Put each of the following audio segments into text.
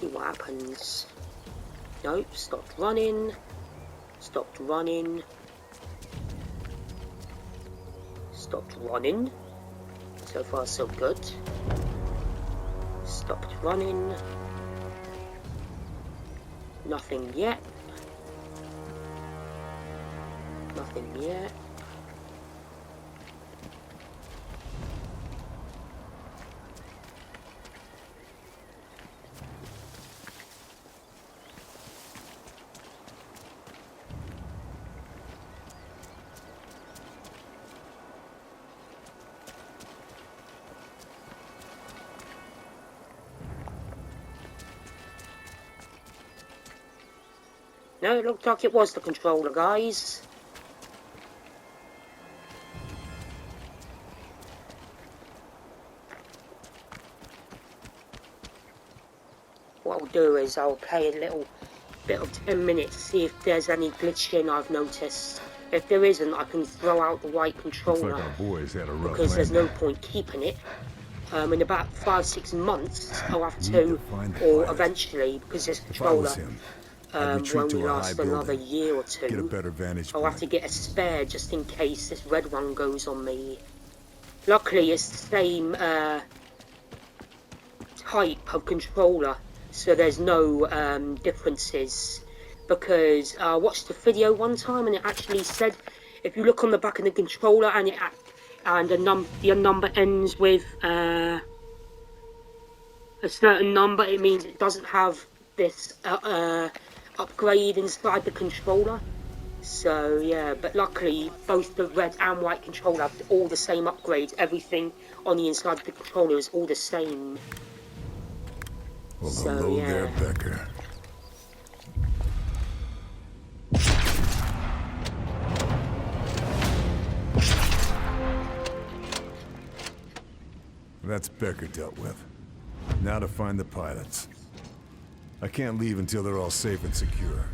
See what happens. Nope, stopped running. Stopped running. Stopped running. So far so good. Stopped running. Nothing yet. Nothing yet. No, it looked like it was the controller, guys. What I'll do is I'll play a little bit of 10 minutes, see if there's any glitching I've noticed. If there isn't, I can throw out the white controller. Looks like our boys had a rough because there's no landing. point keeping it. In about 5-6 months, I'll have Need to, find the or pilot. eventually, because this If I was controller him, I'd retreat won't to a high last another building, year or get a two. better vantage I'll have to point. get a spare just in case this red one goes on me. Luckily, it's the same type of controller, so there's no differences. Because I watched the video one time and it actually said if you look on the back of the controller and the number ends with a certain number, it means it doesn't have this upgrade inside the controller. So yeah, but luckily both the red and white controller have all the same upgrades. Everything on the inside of the controller is all the same. Well, So, hello yeah. there, Becker. That's Becker dealt with. Now to find the pilots. I can't leave until they're all safe and secure.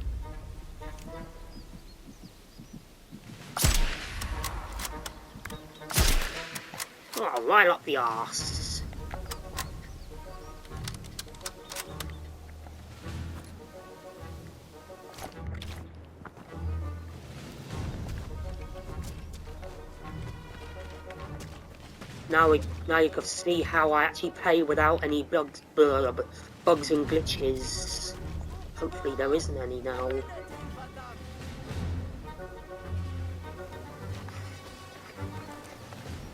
Oh, right up the arse. Now you can see how I actually play without any bugs and glitches. Hopefully there isn't any now.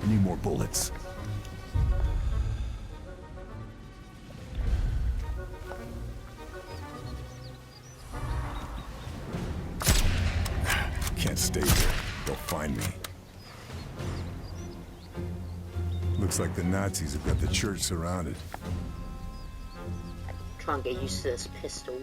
I need more bullets. Can't stay here. They'll find me. Looks like the Nazis have got the church surrounded. Try and get used to this pistol.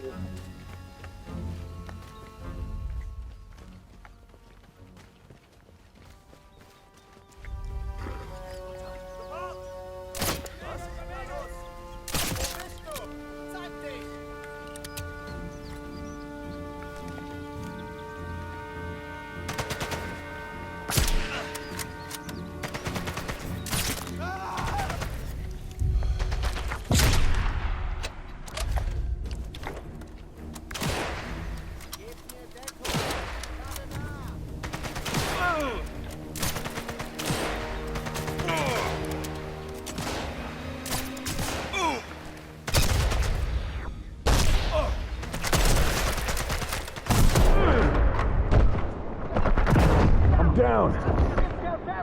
Down.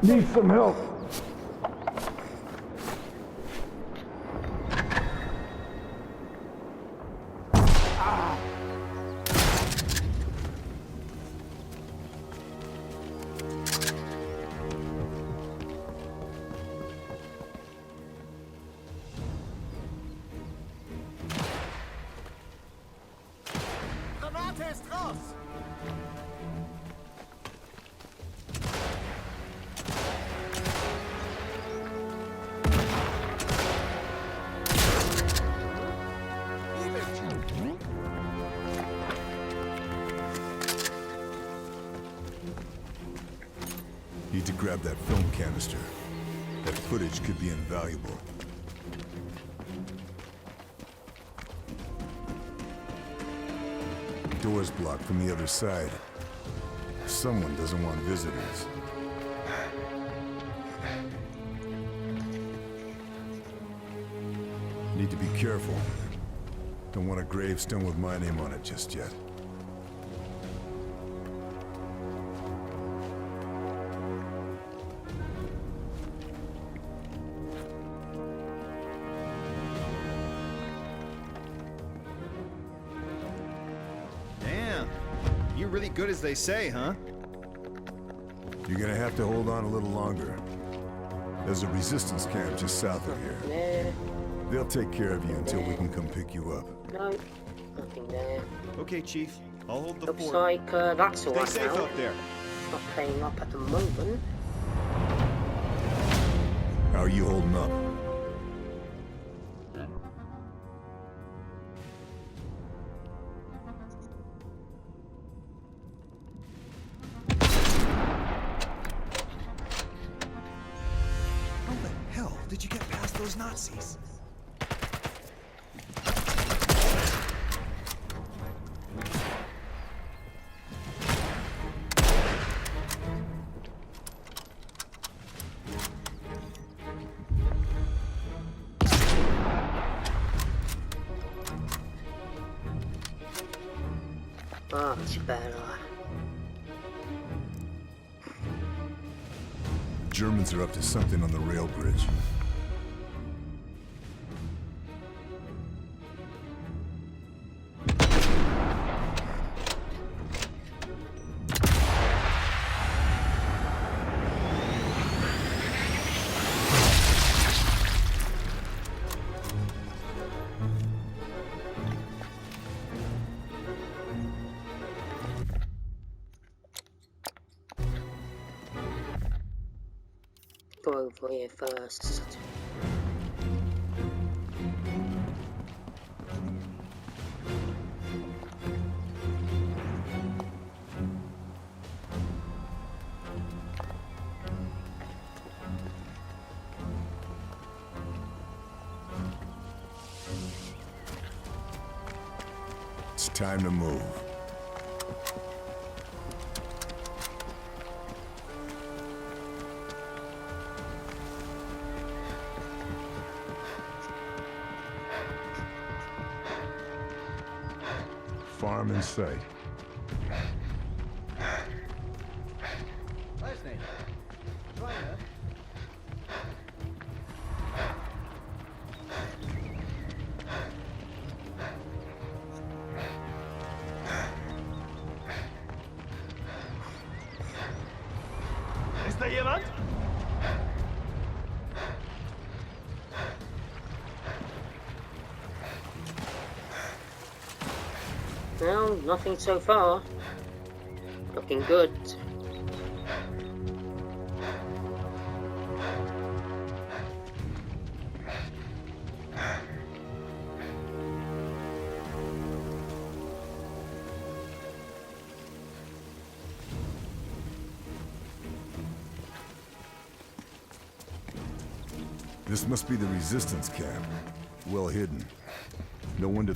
Need some help. Granate ist raus! Need to grab that film canister. That footage could be invaluable. door's blocked from the other side. Someone doesn't want visitors. Need to be careful. Don't want a gravestone with my name on it just yet. Damn. You're really good as they say, huh? You're gonna have to hold on a little longer. There's a resistance camp just south of here. There. They'll take care of you until we can come pick you up. No. Nothing there. Okay, Chief. I'll hold the Looks fort. like that's Stay alright safe now. out there. Not playing up at the moment. How are you holding up? How the hell did you get past those Nazis? Much better. Germans are up to something on the rail bridge. Go over here first. It's time to move. Farm in sight. Weiß nicht. Schweine. Ist da jemand? Well, nothing so far. Looking good. This must be the resistance camp. Well hidden. No one to...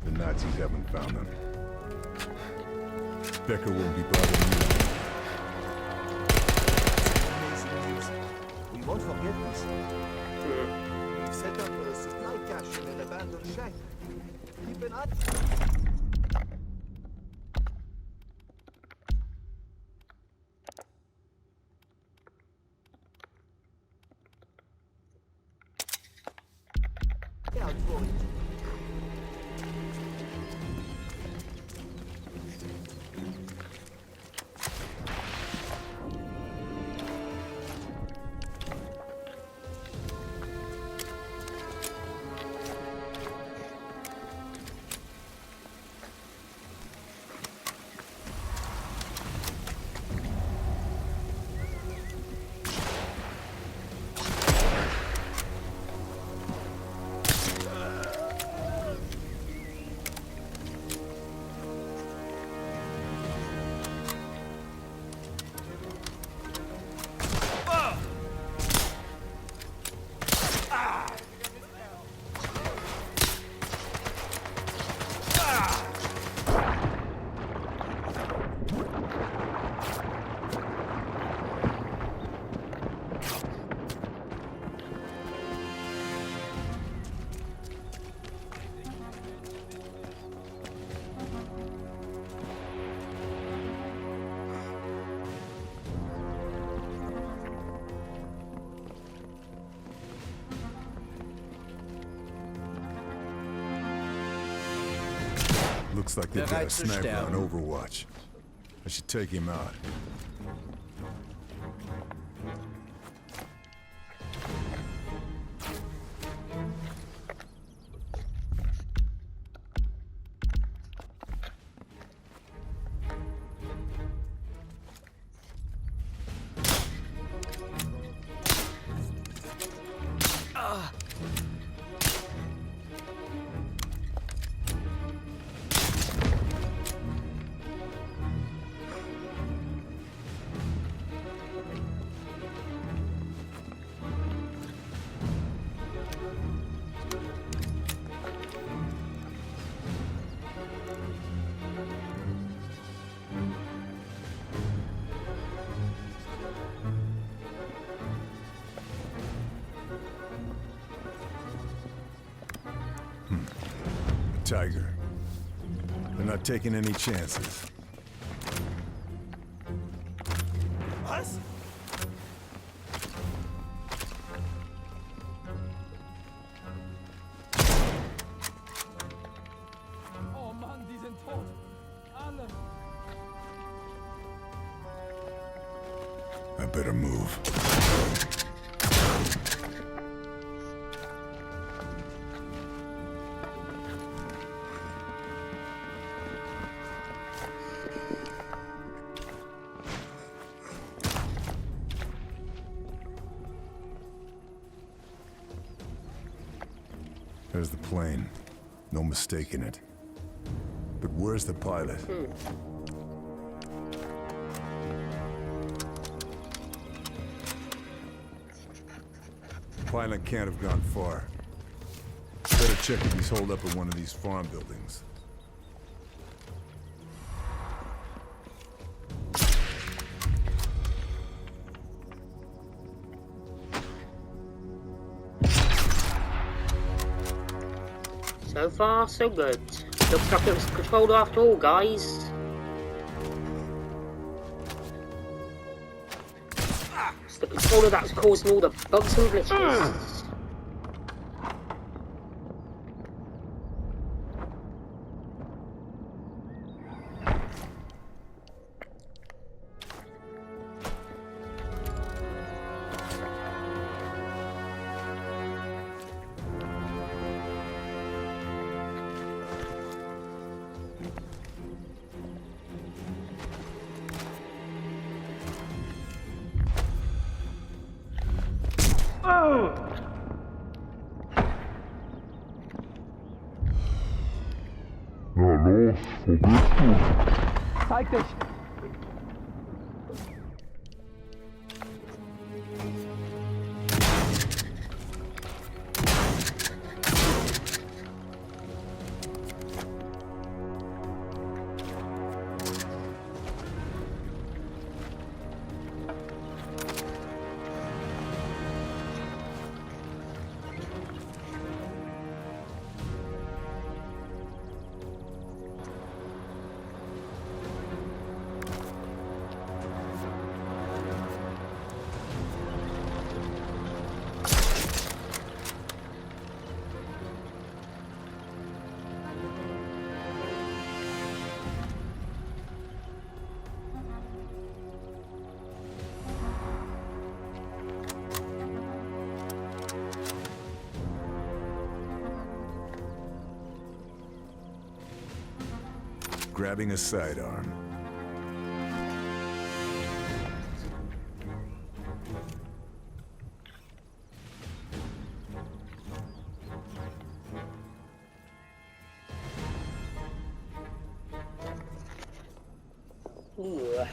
The Nazis haven't found them. Becker won't be bothering you. We won't forget this. We've set up a supply cache in an abandoned shack. Keep an eye. Out for it. Looks like they've got a Bereit zu sniper on sterben. Overwatch. I should take him out. Tiger. They're not taking any chances. Was? Oh Mann, die sind tot. Alle. I better move. There's the plane. No mistaking it. But where's the pilot? Pilot can't have gone far. Better check if he's holed up in one of these farm buildings. So far, so good. Looks like it was controlled after all, guys. It's the controller that's causing all the bugs and glitches. Zeig dich! Grabbing a sidearm. Ooh.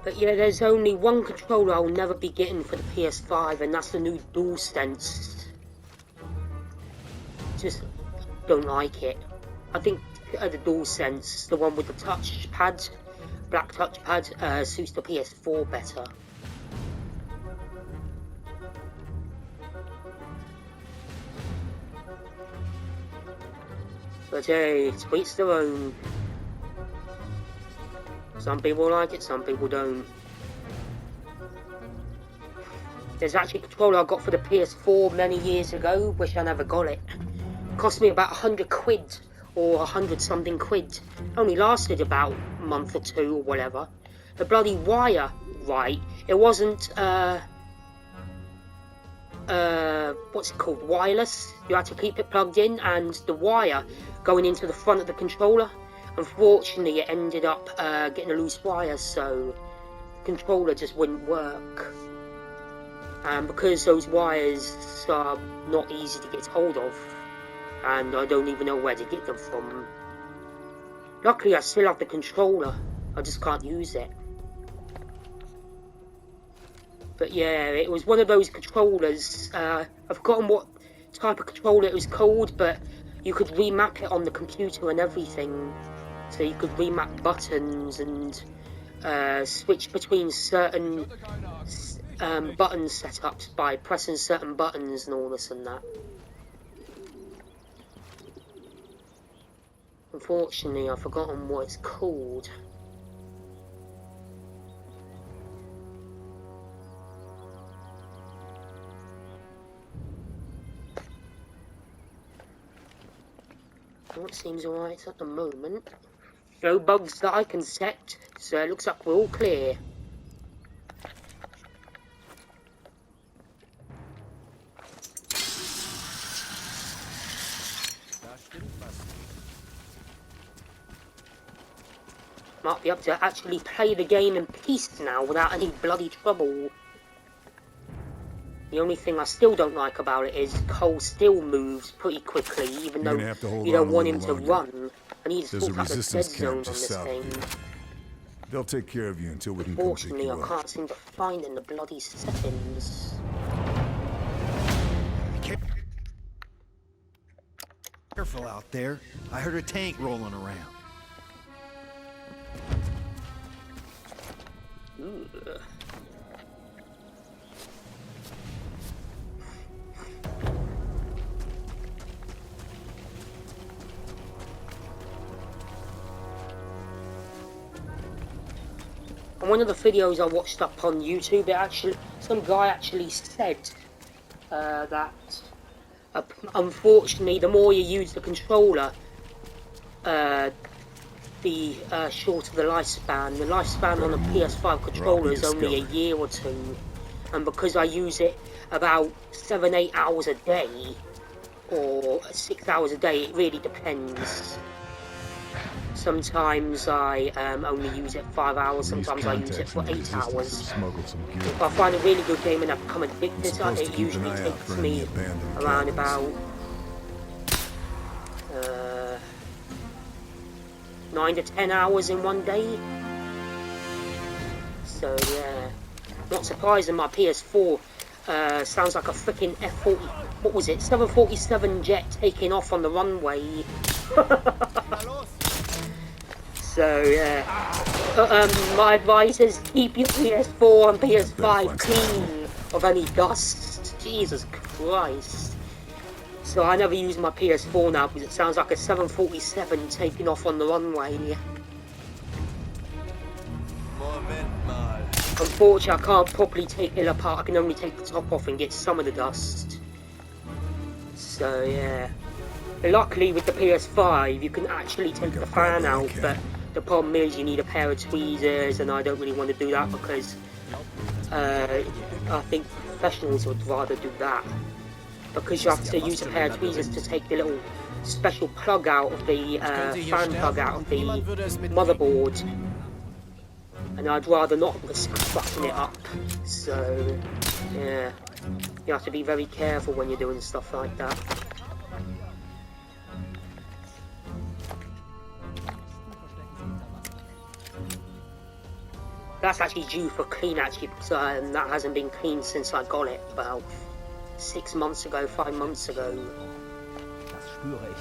But yeah, there's only one controller I'll never be getting for the PS5, and that's the new DualSense. Just don't like it. I think the DualSense, the one with the touchpad, black touchpad, suits the PS4 better. But hey, to each their own. Some people like it, some people don't. There's actually a controller I got for the PS4 many years ago. Wish I never got it. Cost me about 100 quid or 100 something quid. Only lasted about a month or two or whatever. The bloody wire, right? It wasn't what's it called? Wireless. You had to keep it plugged in, and the wire going into the front of the controller. Unfortunately, it ended up getting a loose wire, so the controller just wouldn't work. And because those wires are not easy to get hold of, and I don't even know where to get them from. Luckily, I still have the controller. I just can't use it. But yeah, it was one of those controllers. I've forgotten what type of controller it was called, but you could remap it on the computer and everything. So you could remap buttons and switch between certain button setups by pressing certain buttons and all this and that. Unfortunately, I've forgotten what it's called. Well, it seems alright at the moment. No bugs that I can set, so it looks like we're all clear. Might be able to actually play the game in peace now without any bloody trouble. The only thing I still don't like about it is Cole still moves pretty quickly, even though you don't want him to run. I need to sort out the dead zone on this thing. They'll take care of you until we can come pick Unfortunately, you I up. can't seem to find in the bloody settings. Careful out there. I heard a tank rolling around. Ugh. And one of the videos I watched up on YouTube, some guy actually said that unfortunately, the more you use the controller, the shorter the lifespan. The lifespan on a PS5 controller is only a year or two, and because I use it about 7-8 hours a day, or 6 hours a day, it really depends. Sometimes I only use it 5 hours, sometimes I use it for 8 hours. If I find a really good game and I become addicted to it, it usually takes me around about 9 to 10 hours in one day. So yeah, not surprising my PS4 sounds like a freaking F-40, what was it, 747 jet taking off on the runway. So yeah, my advice is keep your PS4 and PS5 clean of any dust. Jesus Christ. So I never use my PS4 now because it sounds like a 747 taking off on the runway. Unfortunately, I can't properly take it apart. I can only take the top off and get some of the dust. So yeah. Luckily with the PS5 you can actually take the fan out, but the problem is you need a pair of tweezers, and I don't really want to do that because I think professionals would rather do that, because you have to use a pair of tweezers to take the little special plug out of the fan plug out of the motherboard, and I'd rather not risk fucking it up. So yeah, you have to be very careful when you're doing stuff like that. That's actually due for clean actually, because that hasn't been cleaned since I got it about 6 months ago, 5 months ago. Das spüre ich.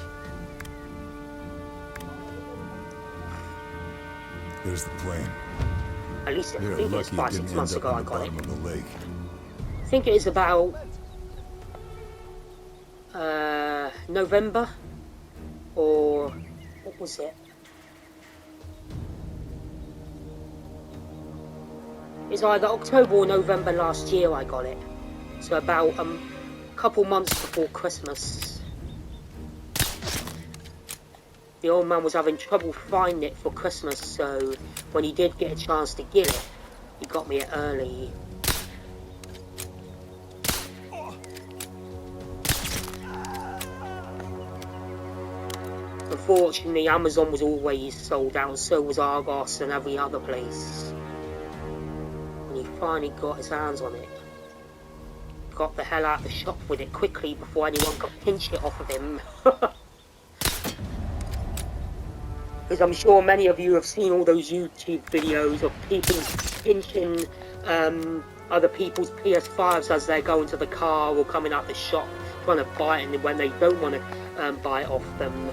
There's the plane. At least I They're think it's lucky it 5-6 didn't months end ago up I in the got it. bottom of the lake. I think it is about November, or what was it? It's either October or November last year I got it. So about couple months before Christmas. The old man was having trouble finding it for Christmas, so when he did get a chance to get it, he got me it early. Unfortunately, Amazon was always sold out, and so was Argos and every other place. When he finally got his hands on it, got the hell out of the shop with it quickly before anyone could pinch it off of him. Because I'm sure many of you have seen all those YouTube videos of people pinching other people's PS5s as they're going to the car or coming out the shop trying to buy it, and when they don't want to buy it off them,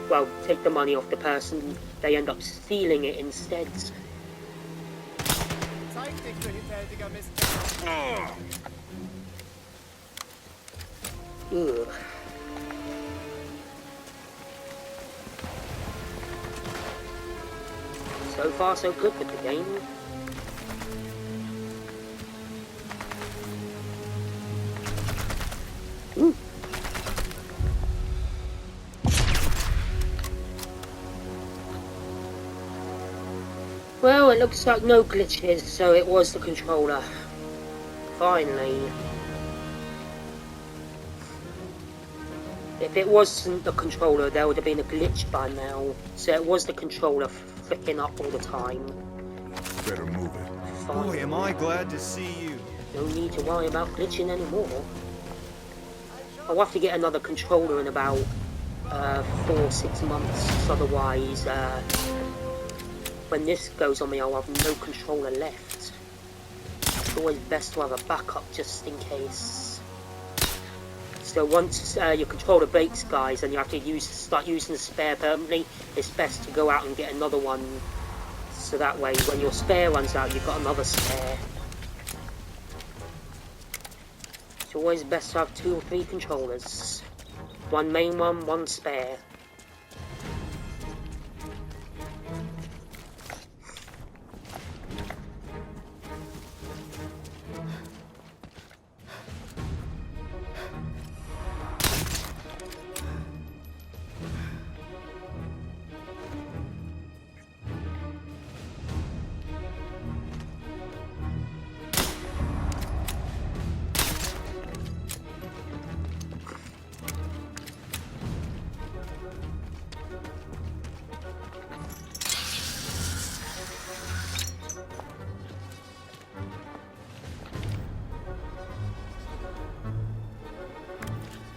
well, take the money off the person, they end up stealing it instead. Zeig dich, du hinterhältiger Mist. Ugh. So far, so good with the game. Ooh. Well, it looks like no glitches, so it was the controller. Finally. If it wasn't the controller, there would have been a glitch by now. So it was the controller flicking up all the time. Better move it. Finally. Boy, am I glad to see you. No need to worry about glitching anymore. I'll have to get another controller in about 4-6 months, otherwise when this goes on me I'll have no controller left. It's always best to have a backup just in case. So once your controller breaks, guys, and you have to start using the spare permanently, it's best to go out and get another one, so that way when your spare runs out you've got another spare. It's always best to have 2 or 3 controllers. One main one, one spare.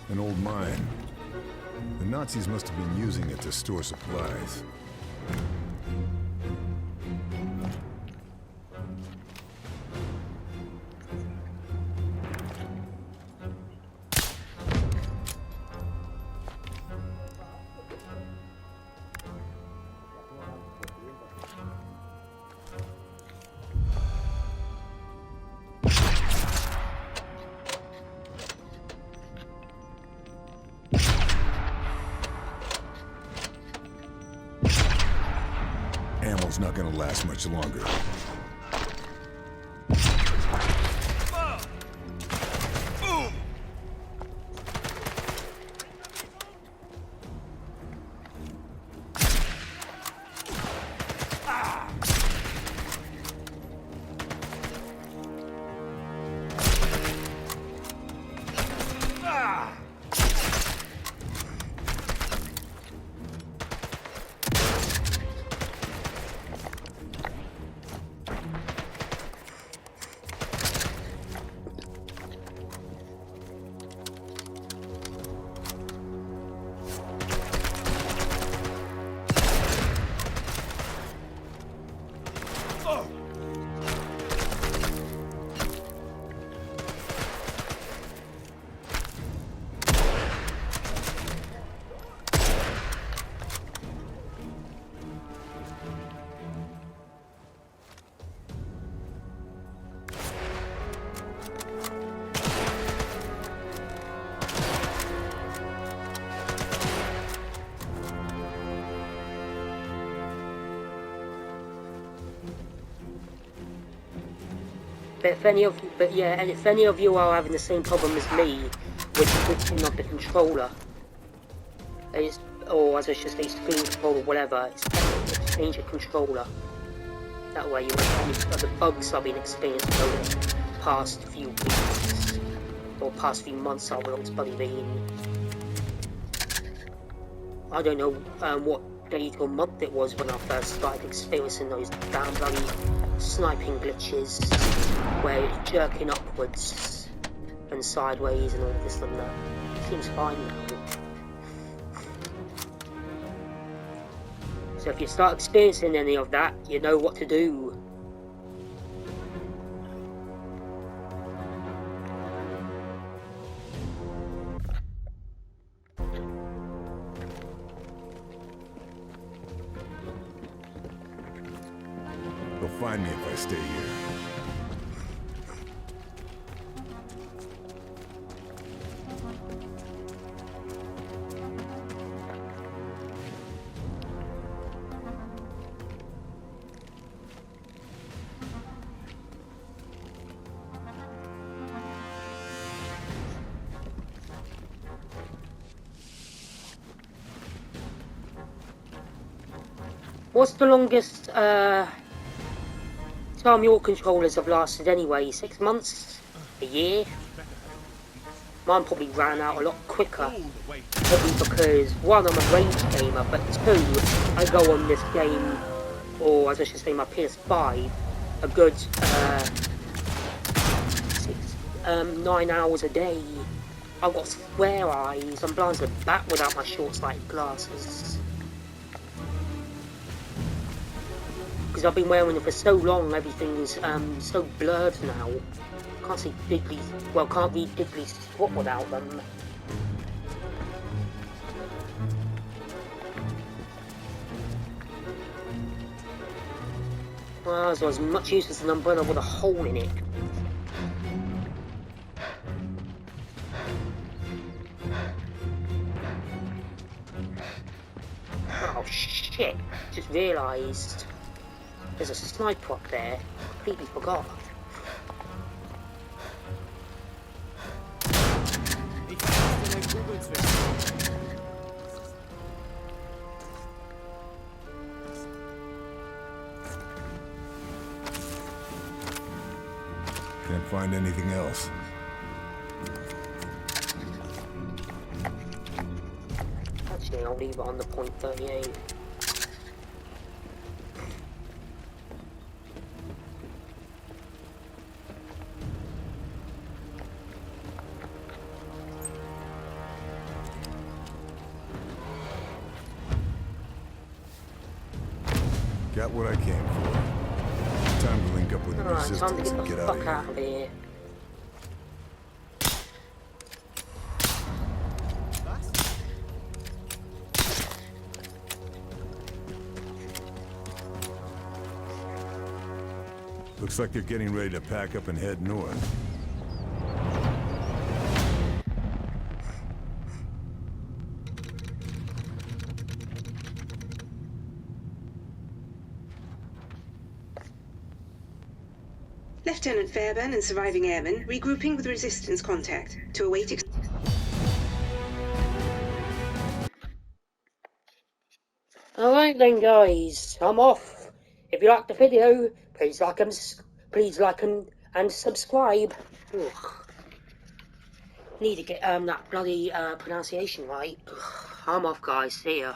An old mine. The Nazis must have been using it to store supplies. Ammo's not gonna last much longer. But if any of you are having the same problem as me with switching of the controller, or as I should say, screen controller, whatever, it's better to change your controller. That way you won't have any of the bugs I've been experiencing over the past few weeks, or past few months, I will bloody mean. I don't know what date or month it was when I first started experiencing those damn bloody sniping glitches, where it's jerking upwards and sideways and all this and that. Seems fine now. So if you start experiencing any of that, you know what to do. They'll find me if I stay here. What's the longest time your controllers have lasted anyway? 6 months? A year? Mine probably ran out a lot quicker. Probably because, one, I'm a rage gamer, but two, I go on this game, or as I should say, my PS5, a good 9 hours a day. I've got square eyes, I'm blind to the back without my short-sighted glasses. Because I've been wearing it for so long, everything's so blurred now. Can't see diddly, well, can't read diddly squat without them. Well, so as much use as an umbrella with a hole in it. Oh shit, just realised. There's a sniper up there. Completely forgot. Can't find anything else. Actually, I'll leave it on the .38. Got what I came for. Time to link up with the Alright, time to resistance get and the get fuck out of here. Looks like they're getting ready to pack up and head north. Lieutenant Fairbairn and surviving airmen regrouping with resistance contact to await Alright then guys, I'm off. If you liked the video, please like and subscribe. Ugh. Need to get that bloody pronunciation right. Ugh. I'm off guys, see ya.